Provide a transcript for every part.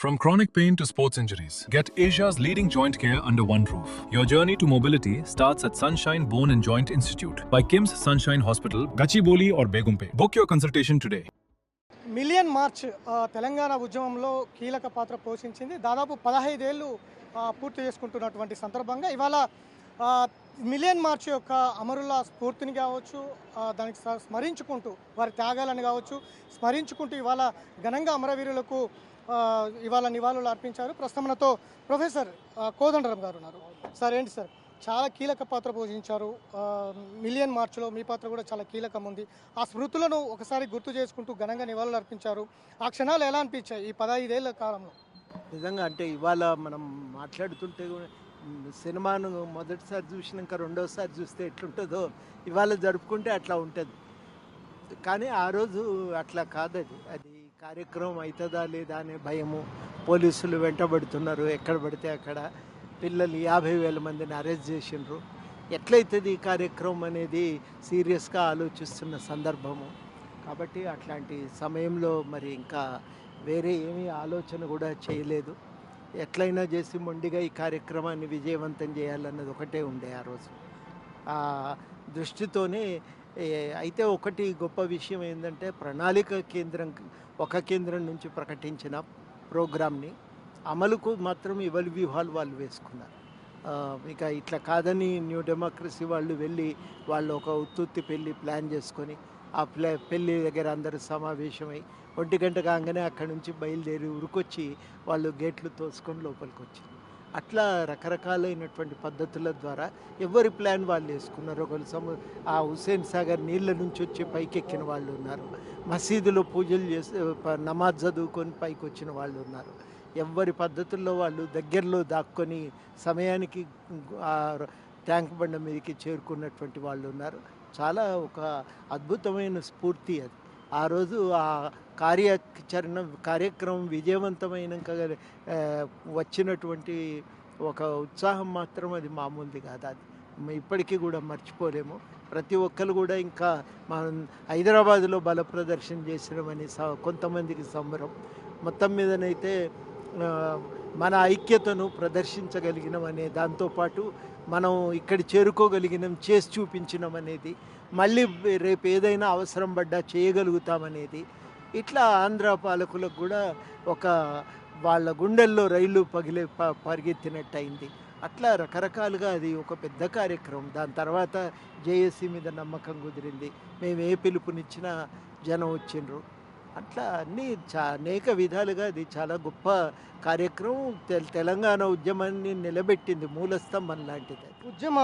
From chronic pain to sports injuries, get Asia's leading joint care under one roof. Your journey to mobility starts at Sunshine Bone and Joint Institute by KIMS Sunshine Hospital, Gachibowli or Begumpe. Book your consultation today. Million March Telangana ఉద్యమంలో కీలక పాత్ర పోషించింది. దాదాపు 15 ఏళ్ళు పూర్తి చేసుకుంటున్నటువంటి సందర్భంగా ఇవాళ million March యొక్క అమరుల స్ఫూర్తిని కావచ్చు, దానికి స్మరించుకుంటూ వారి త్యాగాలను కావచ్చు స్మరించుకుంటూ ఇవాళ ఘనంగా అమరవీరులకు ఇవాళ నివాళులు అర్పించారు. ప్రస్తుతం మనతో ప్రొఫెసర్ కోదండరాం గారు ఉన్నారు. సార్, ఏంటి సార్, చాలా కీలక పాత్ర పోషించారు. మిలియన్ మార్చ్లో మీ పాత్ర కూడా చాలా కీలకం ఉంది. ఆ స్మృతులను ఒకసారి గుర్తు చేసుకుంటూ ఘనంగా నివాళులు అర్పించారు. ఆ క్షణాలు ఎలా అనిపించాయి ఈ 15 ఏళ్ల కాలంలో? నిజంగా అంటే ఇవాళ మనం మాట్లాడుతుంటే సినిమాను మొదటిసారి చూసినాక రెండోసారి చూస్తే ఎట్లుంటుందో ఇవాళ జరుపుకుంటే అట్లా ఉంటుంది. కానీ ఆ రోజు అట్లా కాదది. అది కార్యక్రమం అవుతుందా లేదా అనే భయము, పోలీసులు వెంటబడుతున్నారు, ఎక్కడ పడితే అక్కడ పిల్లలు 50,000 మందిని అరెస్ట్ చేసిండ్రు. ఎట్లయితుంది ఈ కార్యక్రమం అనేది సీరియస్గా ఆలోచిస్తున్న సందర్భము. కాబట్టి అట్లాంటి సమయంలో మరి ఇంకా వేరే ఏమీ ఆలోచన కూడా చేయలేదు. ఎట్లయినా చేసి మొండిగా ఈ కార్యక్రమాన్ని విజయవంతం చేయాలన్నది ఒకటే ఉండే ఆ రోజు. ఆ దృష్టితోనే అయితే ఒకటి గొప్ప విషయం ఏంటంటే ప్రణాళిక కేంద్రం ఒక కేంద్రం నుంచి ప్రకటించిన ప్రోగ్రామ్ని అమలుకు మాత్రం ఎవరి వ్యూహాలు వాళ్ళు వేసుకున్నారు. ఇక ఇట్లా కాదని న్యూ డెమోక్రసీ వాళ్ళు వెళ్ళి వాళ్ళు ఒక ఉత్తుత్తి పెళ్ళి ప్లాన్ చేసుకొని ఆ పెళ్ళి దగ్గర అందరూ సమావేశమై 1 గంట కాగానే అక్కడి నుంచి బయలుదేరి ఉరికొచ్చి వాళ్ళు గేట్లు తోసుకొని లోపలికి వచ్చి అట్లా రకరకాలైనటువంటి పద్ధతుల ద్వారా ఎవరి ప్లాన్ వాళ్ళు వేసుకున్నారు. ఒకరు ఆ హుస్సేన్ సాగర్ నీళ్ళ నుంచి వచ్చి పైకెక్కిన వాళ్ళు ఉన్నారు, మసీదులో పూజలు చేసి నమాజ్ చదువుకొని పైకి వచ్చిన వాళ్ళు ఉన్నారు. ఎవరి పద్ధతుల్లో వాళ్ళు దగ్గరలో దాక్కొని సమయానికి ఆ ట్యాంక్ బండ మీదకి చేరుకున్నటువంటి వాళ్ళు ఉన్నారు. చాలా ఒక అద్భుతమైన స్ఫూర్తి అది. ఆ రోజు ఆ కార్యక్రమం విజయవంతమైనాక వచ్చినటువంటి ఒక ఉత్సాహం మాత్రం అది మామూలుది కాదు. అది ఇప్పటికీ కూడా మర్చిపోలేము. ప్రతి ఒక్కరు కూడా ఇంకా మనం హైదరాబాదులో బల ప్రదర్శన చేసినామని కొంతమందికి సంబరం. మొత్తం మీదనైతే మన ఐక్యతను ప్రదర్శించగలిగినాం అనే దాంతోపాటు మనం ఇక్కడ చేరుకోగలిగినాం, చేసి చూపించినాం అనేది, మళ్ళీ రేపు ఏదైనా అవసరం పడ్డా చేయగలుగుతామనేది, ఇట్లా ఆంధ్ర పాలకులకు కూడా ఒక వాళ్ళ గుండెల్లో రైలు పరిగెత్తినట్టు అయింది. అట్లా రకరకాలుగా అది ఒక పెద్ద కార్యక్రమం. దాని తర్వాత జేఏసీ మీద నమ్మకం కుదిరింది, మేము ఏ పిలుపునిచ్చినా జనం వచ్చిండ్రు. అట్లా అన్నీ అనేక విధాలుగా అది చాలా గొప్ప కార్యక్రమం. తెలంగాణ ఉద్యమాన్ని నిలబెట్టింది, మూలస్తంభం లాంటిది. ఉద్యమ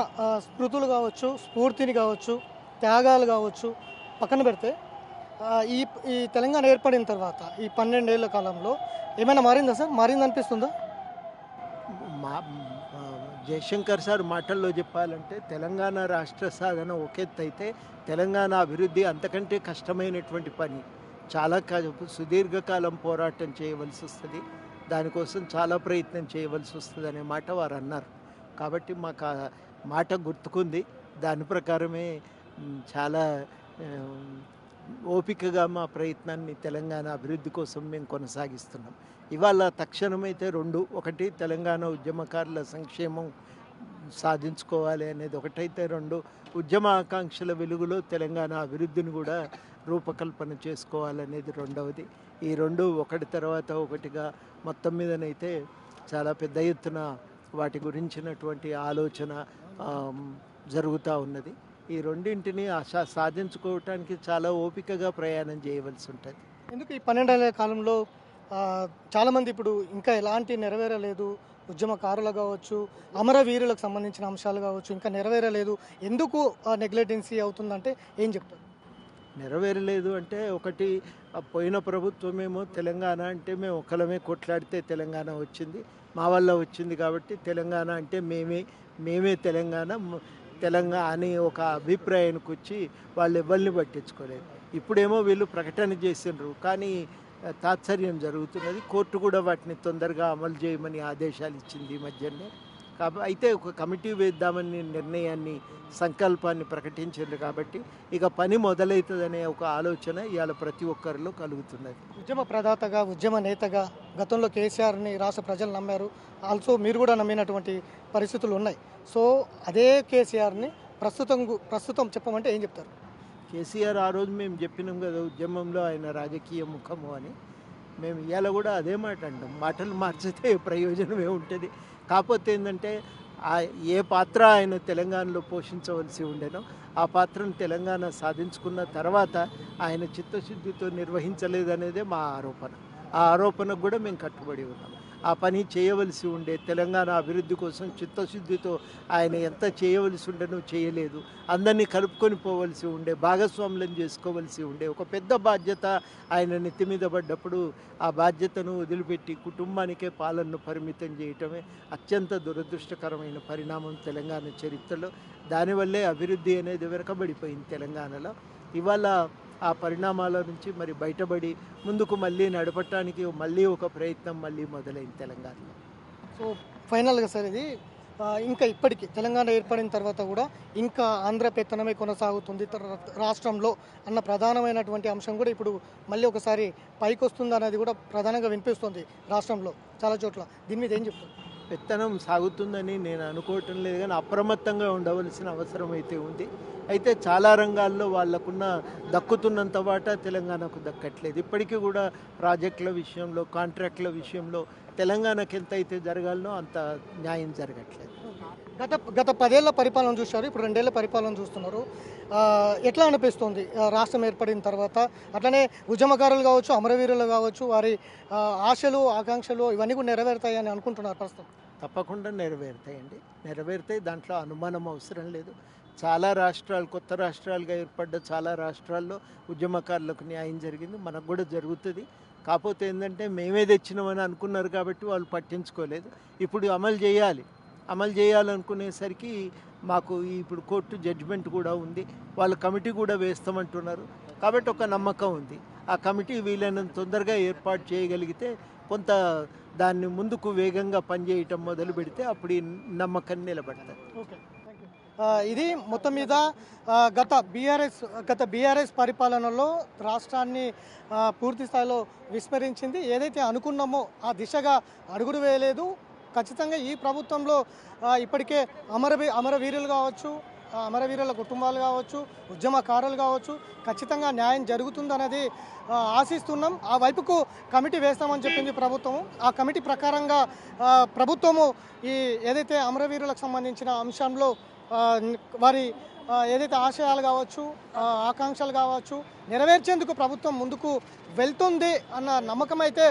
స్మృతులు కావచ్చు, స్ఫూర్తిని కావచ్చు, త్యాగాలు కావచ్చు పక్కన పెడితే ఈ తెలంగాణ ఏర్పడిన తర్వాత ఈ 12 ఏళ్ల కాలంలో ఏమైనా మారిందా సార్? మారిందనిపిస్తుందా? జయశంకర్ సార్ మాటల్లో చెప్పాలంటే తెలంగాణ రాష్ట్ర సాధన ఒక ఎత్తు అయితే తెలంగాణ అభివృద్ధి అంతకంటే కష్టమైనటువంటి పని. చాలా సుదీర్ఘకాలం పోరాటం చేయవలసి వస్తుంది, దానికోసం చాలా ప్రయత్నం చేయవలసి వస్తుంది అనే మాట వారు అన్నారు. కాబట్టి మాకు ఆ మాట గుర్తుకుంది. దాని ప్రకారమే చాలా ఓపికగా మా ప్రయత్నాన్ని తెలంగాణ అభివృద్ధి కోసం మేము కొనసాగిస్తున్నాం. ఇవాళ తక్షణమైతే ఒకటి తెలంగాణ ఉద్యమకారుల సంక్షేమం సాధించుకోవాలి అనేది ఒకటైతే, ఉద్యమ ఆకాంక్షల వెలుగులో తెలంగాణ అభివృద్ధిని కూడా రూపకల్పన చేసుకోవాలనేది రెండవది. ఈ ఒకటి తర్వాత ఒకటిగా మొత్తం మీదనైతే చాలా పెద్ద ఎత్తున వాటి గురించినటువంటి ఆలోచన జరుగుతూ ఉన్నది. ఈ రెండింటిని సాధించుకోవటానికి చాలా ఓపికగా ప్రయాణం చేయవలసి ఉంటుంది. ఎందుకు ఈ 12 ఏళ్ల కాలంలో చాలామంది ఇప్పుడు ఇంకా ఎలాంటి నెరవేరలేదు, ఉద్యమకారులు కావచ్చు, అమరవీరులకు సంబంధించిన అంశాలు కావచ్చు ఇంకా నెరవేరలేదు, ఎందుకు నెగ్లెటెన్సీ అవుతుందంటే ఏం చెప్తారు? నెరవేరలేదు అంటే ఒకటి, పోయిన ప్రభుత్వమేమో తెలంగాణ అంటే మేము ఒక్కలమే కొట్లాడితే తెలంగాణ వచ్చింది, మా వల్ల వచ్చింది కాబట్టి తెలంగాణ అంటే మేమే తెలంగాణ అని ఒక అభిప్రాయానికి వచ్చి వాళ్ళు ఎవరిని పట్టించుకోలేదు. ఇప్పుడేమో వీళ్ళు ప్రకటన చేసిండ్రు, కానీ తాత్సర్యం జరుగుతున్నది. కోర్టు కూడా వాటిని తొందరగా అమలు చేయమని ఆదేశాలు ఇచ్చింది ఈ మధ్యనే. అయితే ఒక కమిటీ వేద్దామని నిర్ణయాన్ని సంకల్పాన్ని ప్రకటించారు కాబట్టి ఇక పని మొదలవుతుందనే ఒక ఆలోచన ఇవాళ ప్రతి ఒక్కరిలో కలుగుతున్నది. ఉద్యమ ప్రదాతగా ఉద్యమ నేతగా గతంలో కేసీఆర్ని రాష్ట్ర ప్రజలు నమ్మారు. ఆల్సో మీరు కూడా నమ్మినటువంటి పరిస్థితులు ఉన్నాయి. సో అదే కేసీఆర్ని ప్రస్తుతం చెప్పమంటే ఏం చెప్తారు? కేసీఆర్ ఆ రోజు మేము చెప్పినాం కదా, ఉద్యమంలో ఆయన రాజకీయ ముఖము అని. మేము ఇవాళ కూడా అదే మాట అంటాం. మాటలు మార్చితే ప్రయోజనమే ఉంటుంది. కాకపోతే ఏంటంటే ఏ పాత్ర ఆయన తెలంగాణలో పోషించవలసి ఉండేనో ఆ పాత్రను తెలంగాణ సాధించుకున్న తర్వాత ఆయన చిత్తశుద్ధితో నిర్వహించలేదనేదే మా ఆరోపణ. ఆ ఆరోపణకు కూడా మేము కట్టుబడి ఉన్నాం. ఆ పని చేయవలసి ఉండే, తెలంగాణ అభివృద్ధి కోసం చిత్తశుద్ధితో ఆయన ఎంత చేయవలసి ఉండేనో చేయలేదు. అందరినీ కలుపుకొని పోవలసి ఉండే, భాగస్వాములను చేసుకోవలసి ఉండే ఒక పెద్ద బాధ్యత ఆయన నెత్తి మీద పడ్డప్పుడు ఆ బాధ్యతను వదిలిపెట్టి కుటుంబానికే పాలనను పరిమితం చేయటమే అత్యంత దురదృష్టకరమైన పరిణామం తెలంగాణ చరిత్రలో. దానివల్లే అభివృద్ధి అనేది వెనకబడిపోయింది తెలంగాణలో. ఇవాళ ఆ పరిణామాల నుంచి మరి బయటపడి ముందుకు మళ్ళీ నడపటానికి మళ్ళీ ఒక ప్రయత్నం మళ్ళీ మొదలైంది తెలంగాణలో. సో ఫైనల్గా సార్ ఇది ఇంకా ఇప్పటికీ తెలంగాణ ఏర్పడిన తర్వాత కూడా ఇంకా ఆంధ్ర పెత్తనమే కొనసాగుతుంది రాష్ట్రంలో అన్న ప్రధానమైనటువంటి అంశం కూడా ఇప్పుడు మళ్ళీ ఒకసారి పైకి వస్తుంది అనేది కూడా ప్రధానంగా వినిపిస్తుంది రాష్ట్రంలో చాలా చోట్ల. దీని మీద ఏం చెప్తారు? పెత్తనం సాగుతుందని నేను అనుకోవటం లేదు, కానీ అప్రమత్తంగా ఉండవలసిన అవసరం అయితే ఉంది. అయితే చాలా రంగాల్లో వాళ్ళకున్న దక్కుతున్నంత వాటా తెలంగాణకు దక్కట్లేదు. ఇప్పటికీ కూడా ప్రాజెక్టుల విషయంలో, కాంట్రాక్టుల విషయంలో తెలంగాణకి ఎంత అయితే జరగాలనో అంత న్యాయం జరగట్లేదు. గత 10 ఏళ్ల పరిపాలన చూశారు, ఇప్పుడు 2 ఏళ్ల పరిపాలన చూస్తున్నారు. ఎట్లా అనిపిస్తుంది రాష్ట్రం ఏర్పడిన తర్వాత? అట్లనే ఉద్యమకారులు కావచ్చు, అమరవీరులు కావచ్చు, వారి ఆశలు ఆకాంక్షలు ఇవన్నీ కూడా నెరవేరుతాయని అనుకుంటున్నారు ప్రస్తుతం? తప్పకుండా నెరవేరుతాయండి, నెరవేరుతాయి. దాంట్లో అనుమానం అవసరం లేదు. చాలా రాష్ట్రాలు, కొత్త రాష్ట్రాలుగా ఏర్పడ్డ చాలా రాష్ట్రాల్లో ఉద్యమకారులకు న్యాయం జరిగింది, మనకు కూడా జరుగుతుంది. కాకపోతే ఏంటంటే మేమే తెచ్చినామని అనుకున్నారు కాబట్టి వాళ్ళు పట్టించుకోలేదు. ఇప్పుడు అమలు చేయాలనుకునేసరికి మాకు ఇప్పుడు కోర్టు జడ్జిమెంట్ కూడా ఉంది, వాళ్ళ కమిటీ కూడా వేస్తామంటున్నారు. కాబట్టి ఒక నమ్మకం ఉంది. ఆ కమిటీ వీలైనంత తొందరగా ఏర్పాటు చేయగలిగితే కొంత దాన్ని ముందుకు వేగంగా పనిచేయటం మొదలు పెడితే అప్పుడు ఈ నమ్మకం నిలబడతారు. ఓకే, ఇది మొత్తం మీద గత బీఆర్ఎస్ పరిపాలనలో రాష్ట్రాన్ని పూర్తి స్థాయిలో విస్మరించింది. ఏదైతే అనుకున్నామో ఆ దిశగా అడుగులు వేయలేదు. ఖచ్చితంగా ఈ ప్రభుత్వంలో ఇప్పటికే అమరవీరులు కావచ్చు, అమరవీరుల కుటుంబాలు కావచ్చు, ఉద్యమకారులు కావచ్చు, ఖచ్చితంగా న్యాయం జరుగుతుందనేది ఆశిస్తున్నాం. ఆ వైపుకు కమిటీ వేస్తామని చెప్పింది ప్రభుత్వం. ఆ కమిటీ ప్రకారంగా ప్రభుత్వము ఈ ఏదైతే అమరవీరులకు సంబంధించిన అంశంలో వారి ఏదైతే ఆశయాలు కావచ్చు, ఆకాంక్షలు కావచ్చు నెరవేర్చేందుకు ప్రభుత్వం ముందుకు వెళ్తుంది అన్న నమ్మకం అయితే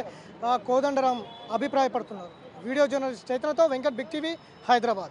కోదండరాం అభిప్రాయపడుతున్నారు. వీడియో జర్నలిస్ట్ చైతన్యతో వెంకట్, బిగ్ టీవీ, హైదరాబాద్.